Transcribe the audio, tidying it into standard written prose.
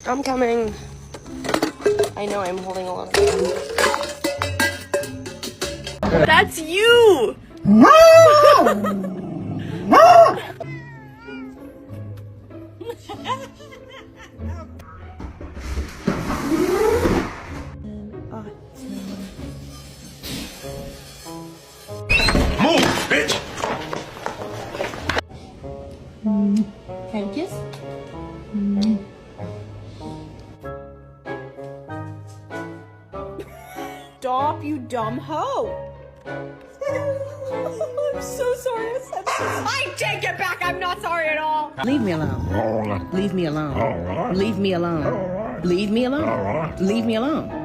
I'm coming. I know I'm holding a lot of it. That's you! Move, bitch! Can you kiss? Stop, you dumb hoe! I'm so sorry I said that. I take it back, I'm not sorry at all! Leave me alone. Leave me alone. Leave me alone. Leave me alone. Leave me alone.